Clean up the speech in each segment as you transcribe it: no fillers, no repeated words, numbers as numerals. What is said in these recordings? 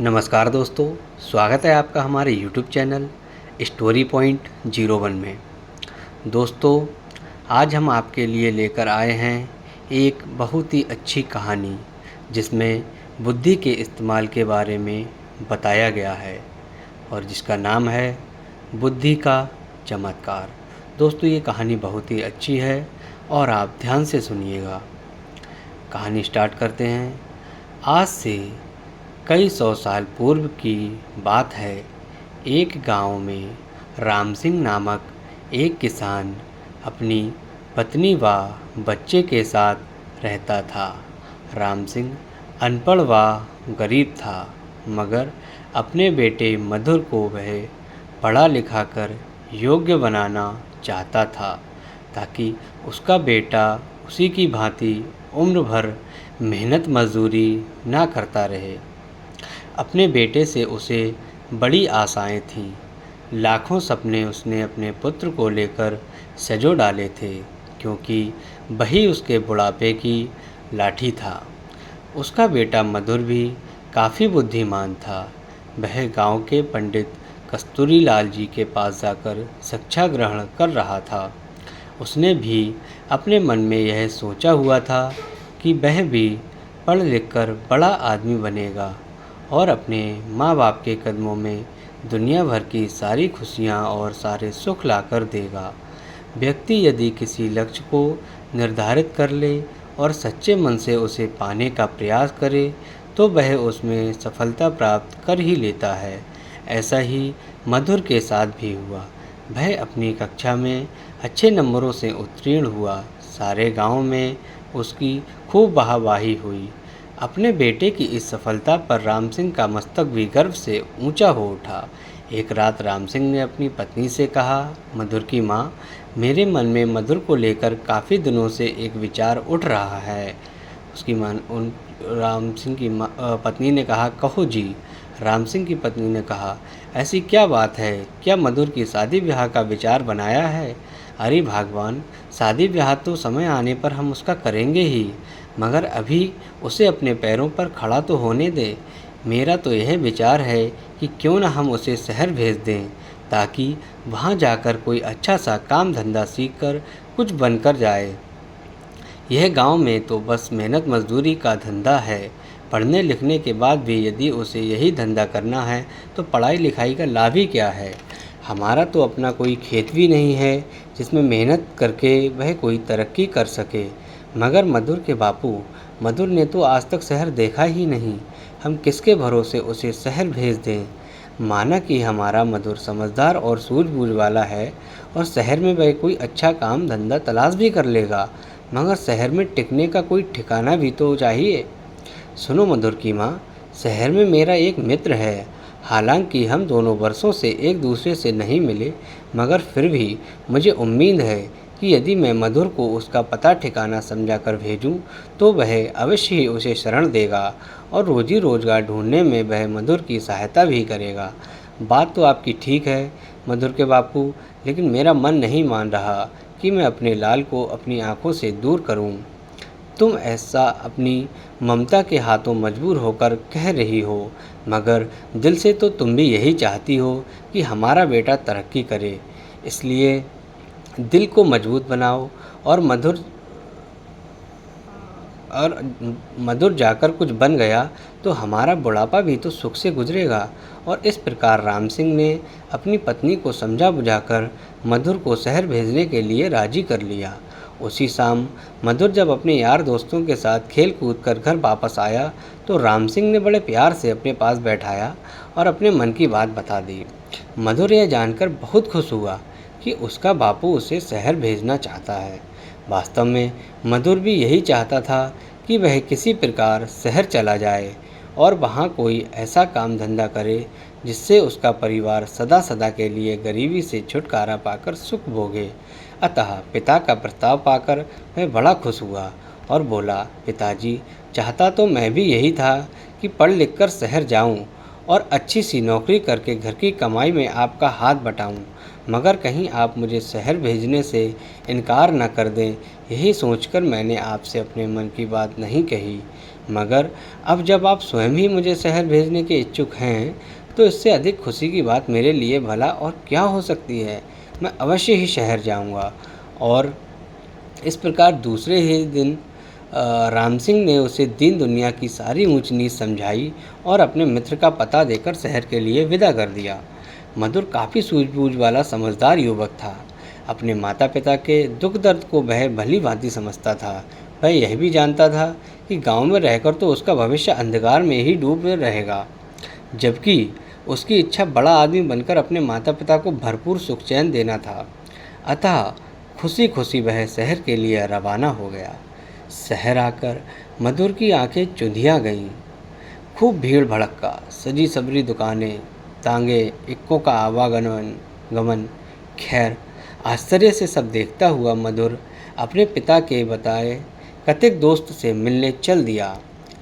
नमस्कार दोस्तों, स्वागत है आपका हमारे YouTube चैनल स्टोरी पॉइंट 01 में। दोस्तों, आज हम आपके लिए लेकर आए हैं एक बहुत ही अच्छी कहानी जिसमें बुद्धि के इस्तेमाल के बारे में बताया गया है और जिसका नाम है बुद्धि का चमत्कार। दोस्तों, ये कहानी बहुत ही अच्छी है और आप ध्यान से सुनिएगा। कहानी स्टार्ट करते हैं। आज से कई सौ साल पूर्व की बात है। एक गांव में राम सिंह नामक एक किसान अपनी पत्नी व बच्चे के साथ रहता था। राम सिंह अनपढ़ व गरीब था, मगर अपने बेटे मधुर को वह पढ़ा लिखा कर योग्य बनाना चाहता था, ताकि उसका बेटा उसी की भांति उम्र भर मेहनत मजदूरी ना करता रहे। अपने बेटे से उसे बड़ी आशाएं थीं। लाखों सपने उसने अपने पुत्र को लेकर सजो डाले थे, क्योंकि वही उसके बुढ़ापे की लाठी था। उसका बेटा मधुर भी काफ़ी बुद्धिमान था। वह गांव के पंडित कस्तूरी लाल जी के पास जाकर शिक्षा ग्रहण कर रहा था। उसने भी अपने मन में यह सोचा हुआ था कि वह भी पढ़ लिख कर बड़ा आदमी बनेगा और अपने माँ बाप के कदमों में दुनिया भर की सारी खुशियाँ और सारे सुख लाकर देगा। व्यक्ति यदि किसी लक्ष्य को निर्धारित कर ले और सच्चे मन से उसे पाने का प्रयास करे तो वह उसमें सफलता प्राप्त कर ही लेता है। ऐसा ही मधुर के साथ भी हुआ। वह अपनी कक्षा में अच्छे नंबरों से उत्तीर्ण हुआ। सारे गांव में उसकी खूब वाहवाही हुई। अपने बेटे की इस सफलता पर राम सिंह का मस्तक भी गर्व से ऊंचा हो उठा। एक रात राम सिंह ने अपनी पत्नी से कहा, मधुर की माँ, मेरे मन में मधुर को लेकर काफ़ी दिनों से एक विचार उठ रहा है। उसकी माँ राम सिंह की पत्नी ने कहा, कहो जी। राम सिंह की पत्नी ने कहा, ऐसी क्या बात है? क्या मधुर की शादी ब्याह का विचार बनाया है? अरे भगवान, शादी ब्याह तो समय आने पर हम उसका करेंगे ही, मगर अभी उसे अपने पैरों पर खड़ा तो होने दे। मेरा तो यह विचार है कि क्यों न हम उसे शहर भेज दें, ताकि वहाँ जाकर कोई अच्छा सा काम धंधा सीख कर कुछ बनकर जाए। यह गांव में तो बस मेहनत मजदूरी का धंधा है। पढ़ने लिखने के बाद भी यदि उसे यही धंधा करना है तो पढ़ाई लिखाई का लाभ ही क्या है? हमारा तो अपना कोई खेत भी नहीं है जिसमें मेहनत करके वह कोई तरक्की कर सके। मगर मधुर के बापू, मधुर ने तो आज तक शहर देखा ही नहीं। हम किसके भरोसे उसे शहर भेज दें? माना कि हमारा मधुर समझदार और सूझबूझ वाला है और शहर में वह कोई अच्छा काम धंधा तलाश भी कर लेगा, मगर शहर में टिकने का कोई ठिकाना भी तो चाहिए। सुनो मधुर की माँ, शहर में मेरा एक मित्र है। हालांकि हम दोनों वर्षों से एक दूसरे से नहीं मिले, मगर फिर भी मुझे उम्मीद है कि यदि मैं मधुर को उसका पता ठिकाना समझा कर भेजूँ तो वह अवश्य ही उसे शरण देगा और रोजी रोजगार ढूंढने में वह मधुर की सहायता भी करेगा। बात तो आपकी ठीक है मधुर के बापू, लेकिन मेरा मन नहीं मान रहा कि मैं अपने लाल को अपनी आंखों से दूर करूं। तुम ऐसा अपनी ममता के हाथों मजबूर होकर कह रही हो, मगर दिल से तो तुम भी यही चाहती हो कि हमारा बेटा तरक्की करे। इसलिए दिल को मजबूत बनाओ और मधुर जाकर कुछ बन गया तो हमारा बुढ़ापा भी तो सुख से गुजरेगा। और इस प्रकार राम सिंह ने अपनी पत्नी को समझा बुझाकर मधुर को शहर भेजने के लिए राजी कर लिया। उसी शाम मधुर जब अपने यार दोस्तों के साथ खेल कूद कर घर वापस आया तो राम सिंह ने बड़े प्यार से अपने पास बैठाया और अपने मन की बात बता दी। मधुर यह जानकर बहुत खुश हुआ कि उसका बापू उसे शहर भेजना चाहता है। वास्तव में मधुर भी यही चाहता था कि वह किसी प्रकार शहर चला जाए और वहाँ कोई ऐसा काम धंधा करे जिससे उसका परिवार सदा सदा के लिए गरीबी से छुटकारा पाकर सुख भोगे। अतः पिता का प्रस्ताव पाकर वह बड़ा खुश हुआ और बोला, पिताजी, चाहता तो मैं भी यही था कि पढ़ लिख कर शहर जाऊं और अच्छी सी नौकरी करके घर की कमाई में आपका हाथ बटाऊं, मगर कहीं आप मुझे शहर भेजने से इनकार न कर दें, यही सोचकर मैंने आपसे अपने मन की बात नहीं कही। मगर अब जब आप स्वयं ही मुझे शहर भेजने के इच्छुक हैं, तो इससे अधिक खुशी की बात मेरे लिए भला और क्या हो सकती है। मैं अवश्य ही शहर जाऊंगा। और इस प्रकार दूसरे ही दिन राम सिंह ने उसे दीन दुनिया की सारी ऊंच नीच समझाई और अपने मित्र का पता देकर शहर के लिए विदा कर दिया। मधुर काफ़ी सूझबूझ वाला समझदार युवक था। अपने माता पिता के दुख दर्द को वह भली भांति समझता था। वह यह भी जानता था कि गांव में रहकर तो उसका भविष्य अंधकार में ही डूब रहेगा, जबकि उसकी इच्छा बड़ा आदमी बनकर अपने माता पिता को भरपूर सुख चैन देना था। अतः खुशी खुशी वह शहर के लिए रवाना हो गया। शहर आकर मधुर की आंखें चुंधिया गईं। खूब भीड़ भड़क्का, सजी सबरी दुकानें, तांगे, इक्कों का आवागमन गमन। खैर, आश्चर्य से सब देखता हुआ मधुर अपने पिता के बताए कथित दोस्त से मिलने चल दिया।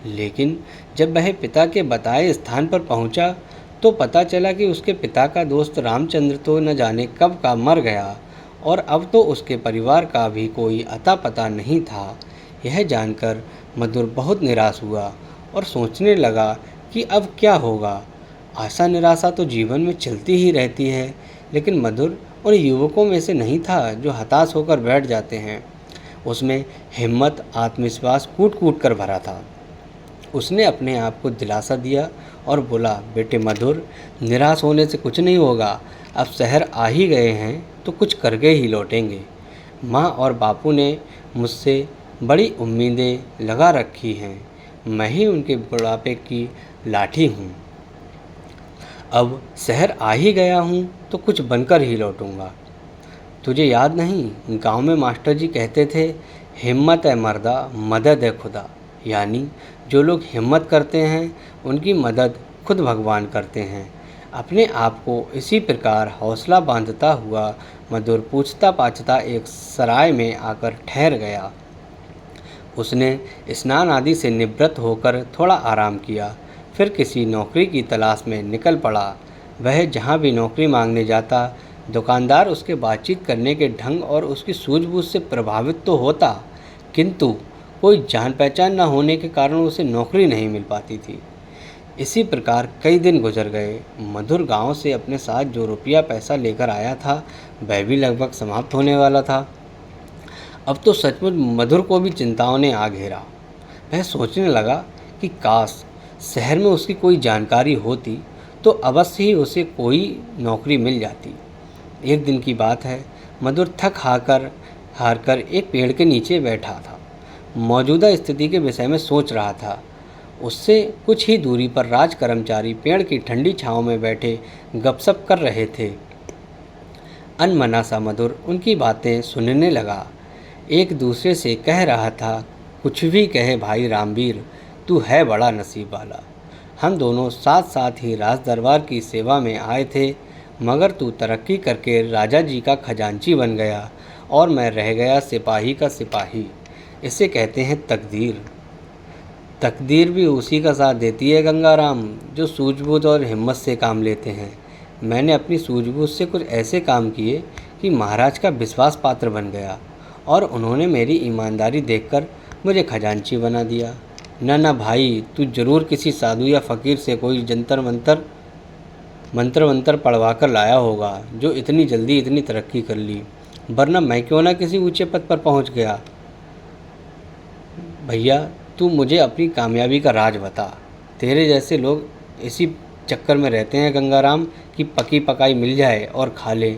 लेकिन जब वह पिता के बताए स्थान पर पहुंचा, तो पता चला कि उसके पिता का दोस्त रामचंद्र तो न जाने कब का मर गया और अब तो उसके परिवार का भी कोई अता पता नहीं था। यह जानकर मधुर बहुत निराश हुआ और सोचने लगा कि अब क्या होगा। आशा निराशा तो जीवन में चलती ही रहती है, लेकिन मधुर उन युवकों में से नहीं था जो हताश होकर बैठ जाते हैं। उसमें हिम्मत, आत्मविश्वास कूट कूट कर भरा था। उसने अपने आप को दिलासा दिया और बोला, बेटे मधुर, निराश होने से कुछ नहीं होगा। अब शहर आ ही गए हैं तो कुछ करके ही लौटेंगे। माँ और बापू ने मुझसे बड़ी उम्मीदें लगा रखी हैं। मैं ही उनके बुढ़ापे की लाठी हूँ। अब शहर आ ही गया हूँ तो कुछ बनकर ही लौटूंगा। तुझे याद नहीं, गांव में मास्टर जी कहते थे, हिम्मत है मर्दा, मदद है खुदा। यानी जो लोग हिम्मत करते हैं उनकी मदद खुद भगवान करते हैं। अपने आप को इसी प्रकार हौसला बांधता हुआ मधुर पूछता पाछता एक सराय में आकर ठहर गया। उसने स्नान आदि से निवृत्त होकर थोड़ा आराम किया, फिर किसी नौकरी की तलाश में निकल पड़ा। वह जहाँ भी नौकरी मांगने जाता, दुकानदार उसके बातचीत करने के ढंग और उसकी सूझबूझ से प्रभावित तो होता, किंतु कोई जान पहचान न होने के कारण उसे नौकरी नहीं मिल पाती थी। इसी प्रकार कई दिन गुजर गए। मधुर गांव से अपने साथ जो रुपया पैसा लेकर आया था, वह भी लगभग समाप्त होने वाला था। अब तो सचमुच मधुर को भी चिंताओं ने आ घेरा। वह सोचने लगा कि काश शहर में उसकी कोई जानकारी होती तो अवश्य ही उसे कोई नौकरी मिल जाती। एक दिन की बात है, मधुर थक हारकर एक पेड़ के नीचे बैठा था। मौजूदा स्थिति के विषय में सोच रहा था। उससे कुछ ही दूरी पर राज कर्मचारी पेड़ की ठंडी छांव में बैठे गपशप कर रहे थे। अनमना सा मधुर उनकी बातें सुनने लगा। एक दूसरे से कह रहा था, कुछ भी कहे भाई रामवीर, तू है बड़ा नसीब वाला। हम दोनों साथ साथ ही राज दरबार की सेवा में आए थे, मगर तू तरक्की करके राजा जी का खजांची बन गया और मैं रह गया सिपाही का सिपाही। इसे कहते हैं तकदीर। तकदीर भी उसी का साथ देती है गंगाराम, जो सूझबूझ और हिम्मत से काम लेते हैं। मैंने अपनी सूझबूझ से कुछ ऐसे काम किए कि महाराज का विश्वास पात्र बन गया और उन्होंने मेरी ईमानदारी देखकर मुझे खजांची बना दिया। ना भाई, तू जरूर किसी साधु या फ़कीर से कोई मंत्र वंत्र पढ़वा कर लाया होगा, जो इतनी जल्दी इतनी तरक्की कर ली, वरना मैं क्यों ना किसी ऊंचे पद पर पहुंच गया। भैया, तू मुझे अपनी कामयाबी का राज बता। तेरे जैसे लोग इसी चक्कर में रहते हैं गंगाराम कि पकी पकाई मिल जाए और खा ले।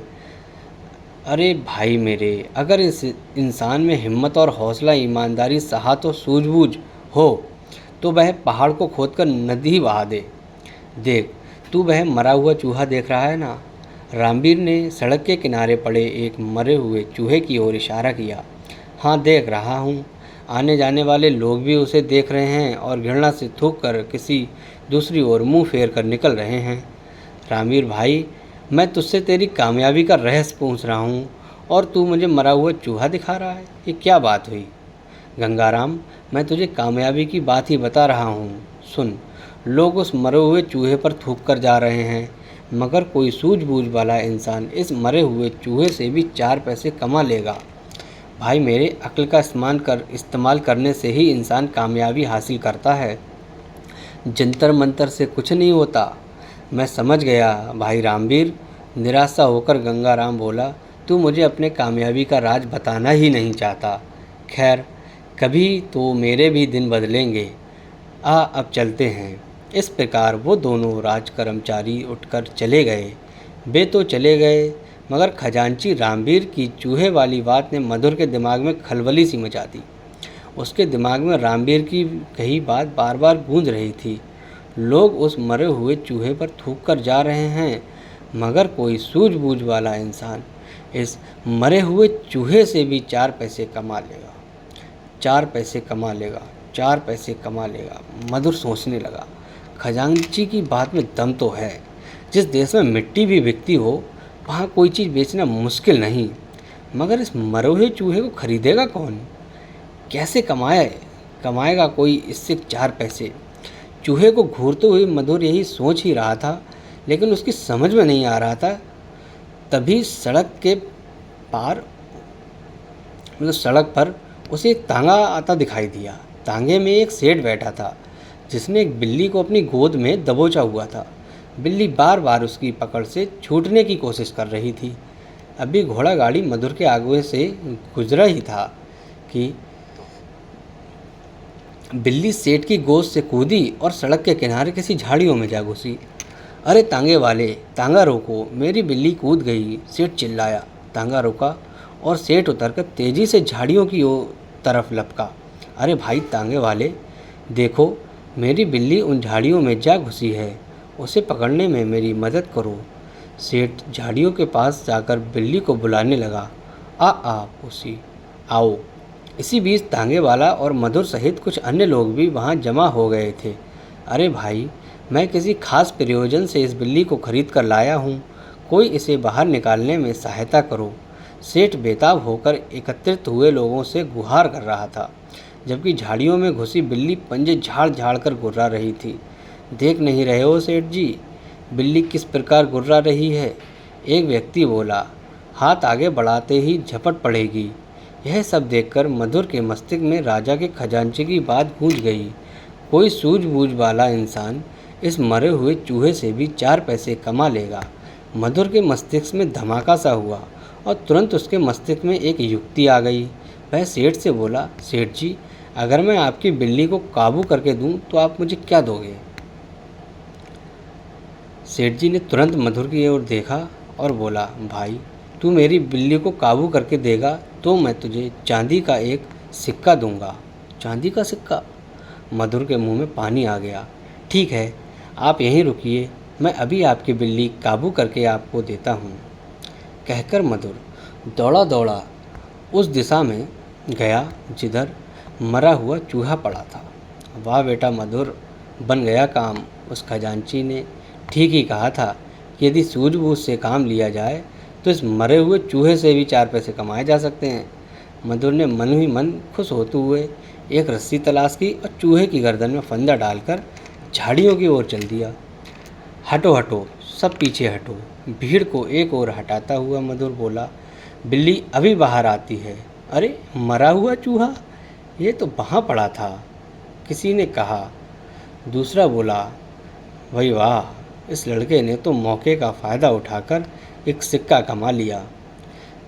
अरे भाई मेरे, अगर इस इंसान में हिम्मत और हौसला, ईमानदारी, साहस और सूझबूझ हो तो वह पहाड़ को खोदकर नदी बहा दे। देख, तू वह मरा हुआ चूहा देख रहा है ना? रामवीर ने सड़क के किनारे पड़े एक मरे हुए चूहे की ओर इशारा किया। हाँ, देख रहा हूँ। आने जाने वाले लोग भी उसे देख रहे हैं और घृणा से थूक कर किसी दूसरी ओर मुंह फेर कर निकल रहे हैं। रामवीर भाई, मैं तुझसे तेरी कामयाबी का रहस्य पूछ रहा हूँ और तू मुझे मरा हुआ चूहा दिखा रहा है। ये क्या बात हुई? गंगाराम, मैं तुझे कामयाबी की बात ही बता रहा हूँ। सुन, लोग उस मरे हुए चूहे पर थूक कर जा रहे हैं, मगर कोई सूझबूझ वाला इंसान इस मरे हुए चूहे से भी 4 पैसे कमा लेगा। भाई मेरे अक्ल का इस्तेमाल करने से ही इंसान कामयाबी हासिल करता है, जंतर मंतर से कुछ नहीं होता। मैं समझ गया भाई रामवीर, निराशा होकर गंगाराम बोला। तू मुझे अपने कामयाबी का राज बताना ही नहीं चाहता। खैर, कभी तो मेरे भी दिन बदलेंगे। अब चलते हैं। इस प्रकार वो दोनों राज कर्मचारी उठकर चले गए। वे तो चले गए, मगर खजांची रामवीर की चूहे वाली बात ने मधुर के दिमाग में खलबली सी मचा दी। उसके दिमाग में रामवीर की कही बात बार बार गूंज रही थी। लोग उस मरे हुए चूहे पर थूक कर जा रहे हैं, मगर कोई सूझबूझ वाला इंसान इस मरे हुए चूहे से भी 4 पैसे कमा लेगा, 4 पैसे कमा लेगा, 4 पैसे कमा लेगा। मधुर सोचने लगा, खजांची की बात में दम तो है। जिस देश में मिट्टी भी बिकती हो, वहाँ कोई चीज़ बेचना मुश्किल नहीं, मगर इस मरे हुए चूहे को खरीदेगा कौन? कैसे कमाएगा कोई इससे 4 पैसे? चूहे को घूरते हुए मधुर यही सोच ही रहा था, लेकिन उसकी समझ में नहीं आ रहा था। तभी सड़क के पार सड़क पर उसे एक तांगा आता दिखाई दिया। तांगे में एक सेठ बैठा था, जिसने एक बिल्ली को अपनी गोद में दबोचा हुआ था। बिल्ली बार बार उसकी पकड़ से छूटने की कोशिश कर रही थी। अभी घोड़ा गाड़ी मधुर के आगे से गुजरा ही था कि बिल्ली सेठ की गोद से कूदी और सड़क के किनारे किसी झाड़ियों में जा घुसी। अरे तांगे वाले, तांगा रोको, मेरी बिल्ली कूद गई, सेठ चिल्लाया। तांगा रुका और सेठ उतरकर तेजी से झाड़ियों की तरफ लपका। अरे भाई तांगे वाले, देखो मेरी बिल्ली उन झाड़ियों में जा घुसी है, उसे पकड़ने में मेरी मदद करो। सेठ झाड़ियों के पास जाकर बिल्ली को बुलाने लगा। उसी आओ। इसी बीच तांगे वाला और मधुर सहित कुछ अन्य लोग भी वहाँ जमा हो गए थे। अरे भाई, मैं किसी खास प्रयोजन से इस बिल्ली को खरीद कर लाया हूँ, कोई इसे बाहर निकालने में सहायता करो। सेठ बेताब होकर एकत्रित हुए लोगों से गुहार कर रहा था, जबकि झाड़ियों में घुसी बिल्ली पंजे झाड़ झाड़ कर गुर्रा रही थी। देख नहीं रहे हो सेठ जी, बिल्ली किस प्रकार गुर्रा रही है? एक व्यक्ति बोला। हाथ आगे बढ़ाते ही झपट पड़ेगी। यह सब देखकर मधुर के मस्तिष्क में राजा के खजांची की बात गूंज गई। कोई सूझबूझ वाला इंसान इस मरे हुए चूहे से भी 4 पैसे कमा लेगा। मधुर के मस्तिष्क में धमाका सा हुआ और तुरंत उसके मस्तिष्क में एक युक्ति आ गई। वह सेठ से बोला, सेठ जी, अगर मैं आपकी बिल्ली को काबू करके दूं तो आप मुझे क्या दोगे? सेठ जी ने तुरंत मधुर की ओर देखा और बोला, भाई तू मेरी बिल्ली को काबू करके देगा तो मैं तुझे चांदी का एक सिक्का दूंगा। चांदी का सिक्का? मधुर के मुंह में पानी आ गया। ठीक है, आप यहीं रुकिए, मैं अभी आपकी बिल्ली काबू करके आपको देता हूँ। कहकर मधुर दौड़ा दौड़ा उस दिशा में गया जिधर मरा हुआ चूहा पड़ा था। वाह बेटा मधुर, बन गया काम। उस खजांची ने ठीक ही कहा था कि यदि सूझबूझ से काम लिया जाए तो इस मरे हुए चूहे से भी 4 पैसे कमाए जा सकते हैं। मधुर ने मन ही मन खुश होते हुए एक रस्सी तलाश की और चूहे की गर्दन में फंदा डालकर झाड़ियों की ओर चल दिया। हटो हटो, सब पीछे हटो। भीड़ को एक ओर हटाता हुआ मधुर बोला, बिल्ली अभी बाहर आती है। अरे मरा हुआ चूहा, ये तो वहाँ पड़ा था, किसी ने कहा। दूसरा बोला, भाई वाह, इस लड़के ने तो मौके का फ़ायदा उठाकर एक सिक्का कमा लिया।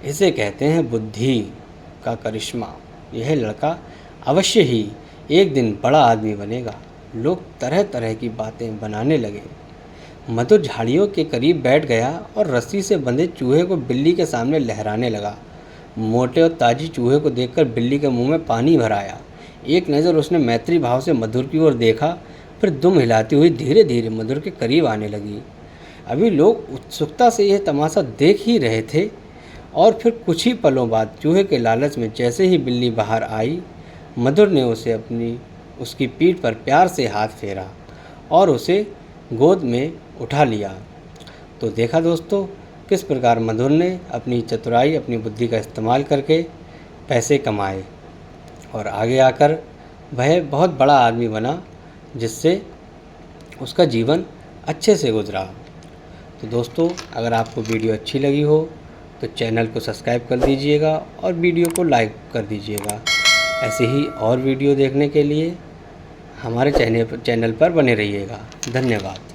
इसे कहते हैं बुद्धि का करिश्मा। यह लड़का अवश्य ही एक दिन बड़ा आदमी बनेगा। लोग तरह तरह की बातें बनाने लगे। मधुर झाड़ियों के करीब बैठ गया और रस्सी से बंधे चूहे को बिल्ली के सामने लहराने लगा। मोटे और ताजी चूहे को देखकर बिल्ली के मुंह में पानी भर आया। एक नज़र उसने मैत्री भाव से मधुर की ओर देखा, फिर दुम हिलाती हुई धीरे धीरे मधुर के करीब आने लगी। अभी लोग उत्सुकता से यह तमाशा देख ही रहे थे और फिर कुछ ही पलों बाद चूहे के लालच में जैसे ही बिल्ली बाहर आई, मधुर ने उसकी पीठ पर प्यार से हाथ फेरा और उसे गोद में उठा लिया। तो देखा दोस्तों, किस प्रकार मधुर ने अपनी चतुराई, अपनी बुद्धि का इस्तेमाल करके पैसे कमाए और आगे आकर वह बहुत बड़ा आदमी बना, जिससे उसका जीवन अच्छे से गुजरा। तो दोस्तों, अगर आपको वीडियो अच्छी लगी हो तो चैनल को सब्सक्राइब कर दीजिएगा और वीडियो को लाइक कर दीजिएगा। ऐसे ही और वीडियो देखने के लिए हमारे चैनल पर बने रहिएगा। धन्यवाद।